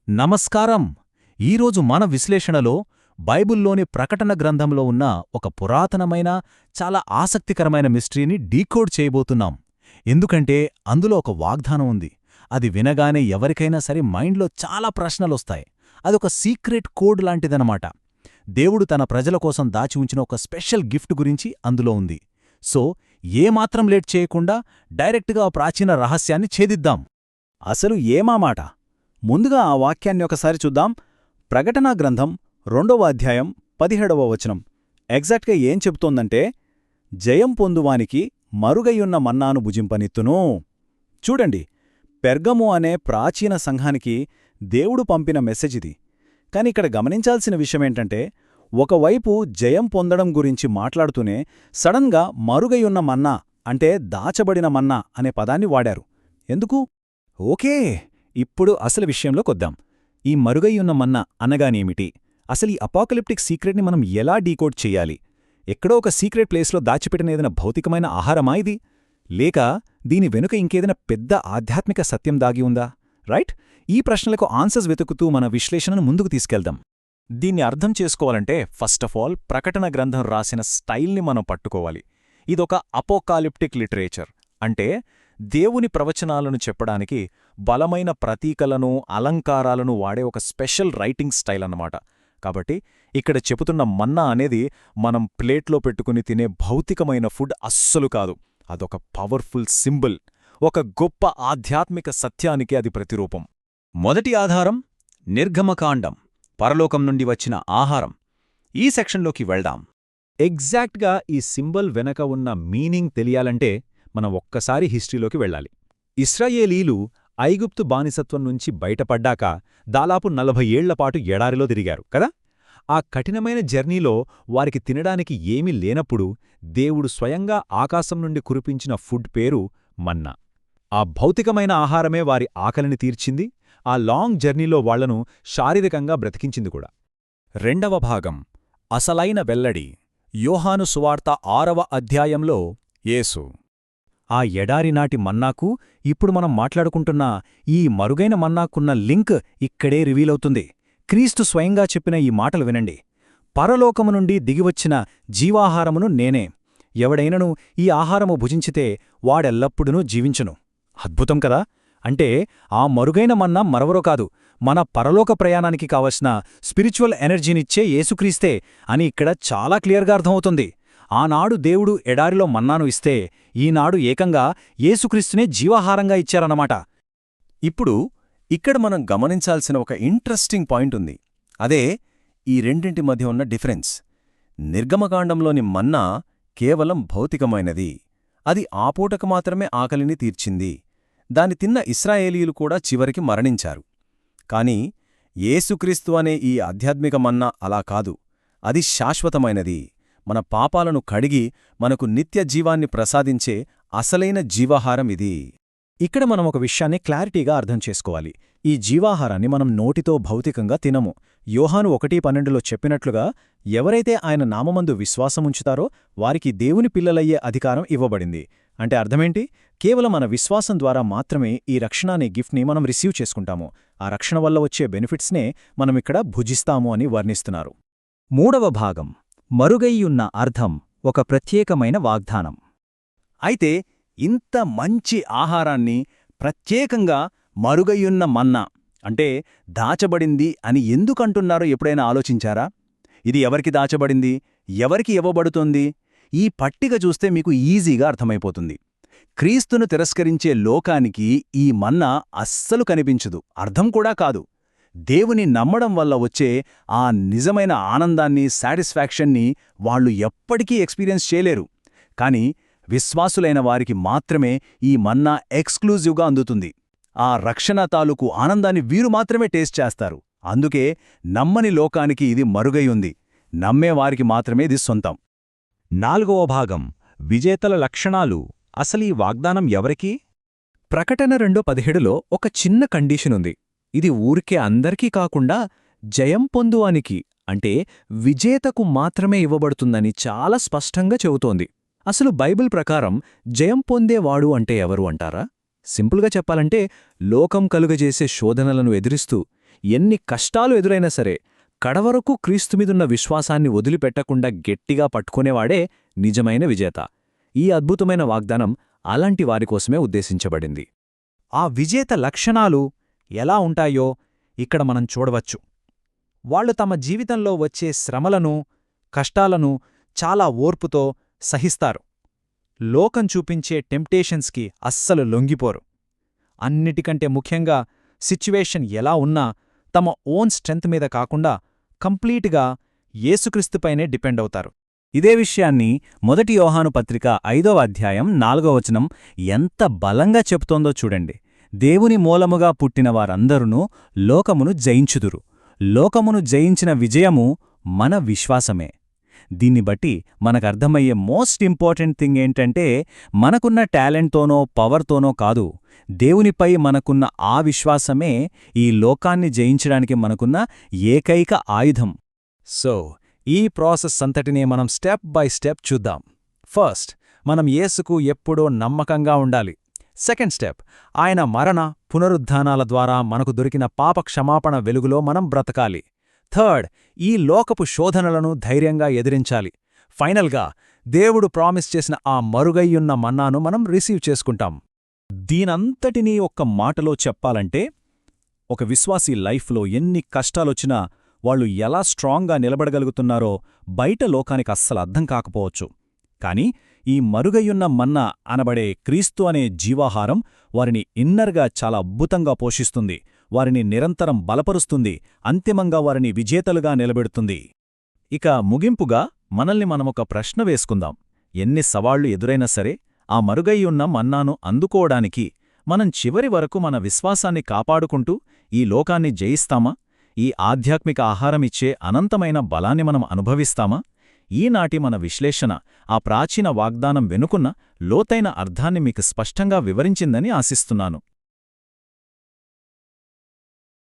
నమస్కారం. ఈరోజు మన విశ్లేషణలో బైబిల్లోని ప్రకటన గ్రంథంలో ఉన్న ఒక పురాతనమైన చాలా ఆసక్తికరమైన మిస్టరీని డీకోడ్ చేయబోతున్నాం. ఎందుకంటే అందులో ఒక వాగ్దానం ఉంది. అది వినగానే ఎవరికైనా సరే మైండ్లో చాలా ప్రశ్నలొస్తాయి. అదొక సీక్రెట్ కోడ్ లాంటిదనమాట. దేవుడు తన ప్రజల కోసం దాచి ఉంచిన ఒక స్పెషల్ గిఫ్ట్ గురించి అందులో ఉంది. సో ఏమాత్రం లేట్ చేయకుండా డైరెక్ట్గా ఆ ప్రాచీన రహస్యాన్ని ఛేదిద్దాం. అసలు ఏమా మాట? ముందుగా ఆ వాక్యాన్ని ఒకసారి చూద్దాం. ప్రకటనా గ్రంథం 2వ అధ్యాయం 17వ వచనం ఎగ్జాక్ట్గా ఏం చెబుతోందంటే, జయం పొందువానికి మరుగయ్యున్న మన్నాను భుజింపనిత్తును. చూడండి, పెర్గము అనే ప్రాచీన సంఘానికి దేవుడు పంపిన మెసేజ్ ఇది. కాని ఇక్కడ గమనించాల్సిన విషయమేంటంటే, ఒకవైపు జయం పొందడం గురించి మాట్లాడుతూనే సడన్గా మరుగయ్యున్న మన్నా అంటే దాచబడిన మన్నా అనే పదాన్ని వాడారు. ఎందుకు? ఓకే, ఇప్పుడు అసలు విషయంలోకొద్దాం. ఈ మరుగయ్యున్న మన్నా అనగానేమిటి? అసలు ఈ అపాకలిప్టిక్ సీక్రెట్ని మనం ఎలా డీకోడ్ చెయ్యాలి? ఎక్కడో ఒక సీక్రెట్ ప్లేస్లో దాచిపెట్టిన ఏదైనా భౌతికమైన ఆహారమా ఇది? లేక దీని వెనుక ఇంకేదైనా పెద్ద ఆధ్యాత్మిక సత్యం దాగి ఉందా? రైట్? ఈ ప్రశ్నలకు ఆన్సర్స్ వెతుకుతూ మన విశ్లేషణను ముందుకు తీసుకెళ్దాం. దీన్ని అర్థం చేసుకోవాలంటే ఫస్ట్ ఆఫ్ ఆల్ ప్రకటన గ్రంథం రాసిన స్టైల్ని మనం పట్టుకోవాలి. ఇదొక అపోకాలిప్టిక్ లిటరేచర్. అంటే దేవుని ప్రవచనాలను చెప్పడానికి బలమైన ప్రతీకలను, అలంకారాలను వాడే ఒక స్పెషల్ రైటింగ్ స్టైల్ అన్నమాట. కాబట్టి ఇక్కడ చెబుతున్న మన్నా అనేది మనం ప్లేట్లో పెట్టుకుని తినే భౌతికమైన ఫుడ్ అస్సలు కాదు. అదొక పవర్ఫుల్ సింబల్, ఒక గొప్ప ఆధ్యాత్మిక సత్యానికి అది ప్రతిరూపం. మొదటి ఆధారం నిర్గమకాండం, పరలోకం నుండి వచ్చిన ఆహారం. ఈ సెక్షన్లోకి వెళ్దాం. ఎగ్జాక్ట్గా ఈ సింబల్ వెనక ఉన్న మీనింగ్ తెలియాలంటే మనం ఒక్కసారి హిస్టరీలోకి వెళ్ళాలి. ఇశ్రాయేలీలు ఐగుప్తు బానిసత్వం నుంచి బయటపడ్డాక దాదాపు 40 ఏళ్లపాటు ఎడారిలో తిరిగారు కదా. ఆ కఠినమైన జర్నీలో వారికి తినడానికి ఏమీ లేనప్పుడు దేవుడు స్వయంగా ఆకాశం నుండి కురిపించిన ఫుడ్ పేరు మన్నా. ఆ భౌతికమైన ఆహారమే వారి ఆకలిని తీర్చింది. ఆ లాంగ్ జర్నీలో వాళ్లను శారీరకంగా బ్రతికించింది కూడా. రెండవ భాగం, అసలైన వెల్లడి. యోహాను సువార్త 6వ అధ్యాయంలో యేసు ఆ ఎడారినాటి మన్నాకు ఇప్పుడు మనం మాట్లాడుకుంటున్న ఈ మరుగైన మన్నాకున్న లింక్ ఇక్కడే రివీలవుతుంది. క్రీస్తు స్వయంగా చెప్పిన ఈ మాటలు వినండి. పరలోకము నుండి దిగివచ్చిన జీవాహారమును నేనే. ఎవడైనను ఈ ఆహారము భుజించితే వాడెల్లప్పుడూ జీవించును. అద్భుతం కదా. అంటే ఆ మరుగైన మన్నా మరెవరో కాదు, మన పరలోక ప్రయాణానికి కావలసిన స్పిరిచువల్ ఎనర్జీనిచ్చే యేసుక్రీస్తే అని ఇక్కడ చాలా క్లియర్గా అర్థమవుతుంది. ఆనాడు దేవుడు ఎడారిలో మన్నాను ఇస్తే ఈనాడు ఏకంగా యేసుక్రీస్తునే జీవాహారంగా ఇచ్చారన్నమాట. ఇప్పుడు ఇక్కడ మనం గమనించాల్సిన ఒక ఇంట్రెస్టింగ్ పాయింట్ ఉంది. అదే ఈ రెండింటి మధ్య ఉన్న డిఫరెన్స్. నిర్గమకాండంలోని మన్నా కేవలం భౌతికమైనది. అది ఆ పూటకు మాత్రమే ఆకలిని తీర్చింది. దాని తిన్న ఇశ్రాయేలీయులు కూడా చివరికి మరణించారు. కాని యేసుక్రీస్తు అనే ఈ ఆధ్యాత్మిక మన్నా అలా కాదు. అది శాశ్వతమైనది. మన పాపాలను కడిగి మనకు నిత్య జీవాన్ని ప్రసాదించే అసలైన జీవాహారం ఇది. ఇక్కడ మనం ఒక విషయాన్ని క్లారిటీగా అర్థం చేసుకోవాలి. ఈ జీవాహారాన్ని మనం నోటితో భౌతికంగా తినము. యోహాను 1:12లో చెప్పినట్లుగా ఎవరైతే ఆయన నామమందు విశ్వాసముంచుతారో వారికి దేవుని పిల్లలయ్యే అధికారం ఇవ్వబడింది. అంటే అర్థమేంటి? కేవలం మన విశ్వాసం ద్వారా మాత్రమే ఈ రక్షణ అనే గిఫ్ట్ని మనం రిసీవ్ చేసుకుంటాము. ఆ రక్షణ వల్ల వచ్చే బెనిఫిట్స్నే మనమిక్కడ భుజిస్తాము అని వర్ణిస్తున్నారు. మూడవ భాగం, మరుగైయున్న అర్థం, ఒక ప్రత్యేకమైన వాగ్దానం. అయితే ఇంత మంచి ఆహారాన్ని ప్రత్యేకంగా మరుగయ్యున్న మన్నా అంటే దాచబడింది అని ఎందుకంటున్నారో ఎప్పుడైనా ఆలోచించారా? ఇది ఎవరికి దాచబడింది, ఎవరికి ఇవ్వబడుతోంది? ఈ పట్టిక చూస్తే మీకు ఈజీగా అర్థమైపోతుంది. క్రీస్తును తిరస్కరించే లోకానికి ఈ మన్నా అస్సలు కనిపించదు, అర్థం కూడా కాదు. దేవుని నమ్మడం వల్ల వచ్చే ఆ నిజమైన ఆనందాన్ని, సాటిస్ఫాక్షన్ని వాళ్లు ఎప్పటికీ ఎక్స్పీరియన్స్ చేయలేరు. కాని విశ్వాసులైన వారికి మాత్రమే ఈ మన్నా ఎక్స్క్లూజివ్గా అందుతుంది. ఆ రక్షణ తాలూకు ఆనందాన్ని వీరు మాత్రమే టేస్ట్ చేస్తారు. అందుకే నమ్మని లోకానికి ఇది మరుగైయుంది, నమ్మేవారికి మాత్రమే ఇది సొంతం. నాలుగవ భాగం, విజేతల లక్షణాలు. అసలీ వాగ్దానం ఎవరికి? ప్రకటన 2:17లో ఒక చిన్న కండీషనుంది. ఇది ఊరికే అందరికీ కాకుండా జయం పొందువానికి అంటే విజేతకు మాత్రమే ఇవ్వబడుతుందని చాలా స్పష్టంగా చెబుతోంది. అసలు బైబిల్ ప్రకారం జయం పొందేవాడు అంటే ఎవరు అంటారా? సింపుల్గా చెప్పాలంటే లోకం కలుగజేసే శోధనలను ఎదిరిస్తూ ఎన్ని కష్టాలు ఎదురైనా సరే కడవరకు క్రీస్తుమీదున్న విశ్వాసాన్ని వదిలిపెట్టకుండా గట్టిగా పట్టుకునేవాడే నిజమైన విజేత. ఈ అద్భుతమైన వాగ్దానం అలాంటి వారికోసమే ఉద్దేశించబడింది. ఆ విజేత లక్షణాలు ఎలా ఉంటాయో ఇక్కడ మనం చూడవచ్చు. వాళ్ళు తమ జీవితంలో వచ్చే శ్రమలను, కష్టాలను చాలా ఓర్పుతో సహిస్తారు. లోకం చూపించే టెంప్టేషన్స్కి అస్సలు లొంగిపోరు. అన్నిటికంటే ముఖ్యంగా సిచ్యువేషన్ ఎలా ఉన్నా తమ ఓన్ స్ట్రెంత్ మీద కాకుండా కంప్లీట్గా యేసుక్రీస్తుపైనే డిపెండ్ అవుతారు. ఇదే విషయాన్ని మొదటి యోహాను పత్రిక 5వ అధ్యాయం 4వ వచనం ఎంత బలంగా చెప్తోందో చూడండి. దేవుని మూలముగా పుట్టిన వారందరూ లోకమును జయించుదురు. లోకమును జయించిన విజయము మన విశ్వాసమే. దీన్ని బట్టి మనకర్థమయ్యే మోస్ట్ ఇంపార్టెంట్ థింగ్ ఏంటంటే, మనకున్న టాలెంట్తోనో పవర్తోనో కాదు, దేవునిపై మనకున్న ఆ విశ్వాసమే ఈ లోకాన్ని జయించడానికి మనకున్న ఏకైక ఆయుధం. సో ఈ ప్రాసెస్ అంతటినే మనం స్టెప్ బై స్టెప్ చూద్దాం. ఫస్ట్, మనం యేసుకు ఎప్పుడూ నమ్మకంగా ఉండాలి. సెకండ్ స్టెప్, ఆయన మరణ పునరుద్ధానాల ద్వారా మనకు దొరికిన పాప క్షమాపణ వెలుగులో మనం బ్రతకాలి. థర్డ్, ఈ లోకపు శోధనలను ధైర్యంగా ఎదిరించాలి. ఫైనల్గా, దేవుడు ప్రామిస్ చేసిన ఆ మరుగైయున్న మన్నాను మనం రిసీవ్ చేసుకుంటాం. దీనంతటినీ ఒక్క మాటలో చెప్పాలంటే, ఒక విశ్వాసీ లైఫ్లో ఎన్ని కష్టాలొచ్చినా వాళ్ళు ఎలా స్ట్రాంగ్గా నిలబడగలుగుతున్నారో బయట లోకానికి అస్సలు అర్థం కాకపోవచ్చు. కాని ఈ మరుగయ్యున్న మన్నా అనబడే క్రీస్తు అనే జీవాహారం వారిని ఇన్నర్గా చాలా అద్భుతంగా పోషిస్తుంది, వారిని నిరంతరం బలపరుస్తుంది, అంతిమంగా వారిని విజేతలుగా నిలబెడుతుంది. ఇక ముగింపుగా మనల్ని మనమొక ప్రశ్న వేసుకుందాం. ఎన్ని సవాళ్లు ఎదురైనా సరే ఆ మరుగయ్యున్న మన్నాను అందుకోవడానికి మనం చివరి వరకు మన విశ్వాసాన్ని కాపాడుకుంటూ ఈ లోకాన్ని జయిస్తామా? ఈ ఆధ్యాత్మిక ఆహారమిచ్చే అనంతమైన బలాన్ని మనం అనుభవిస్తామా? ఈనాటి మన విశ్లేషణ ఆ ప్రాచీన వాగ్దానం వెనుకున్న లోతైన అర్థాన్ని మీకు స్పష్టంగా వివరించిందని ఆశిస్తున్నాను.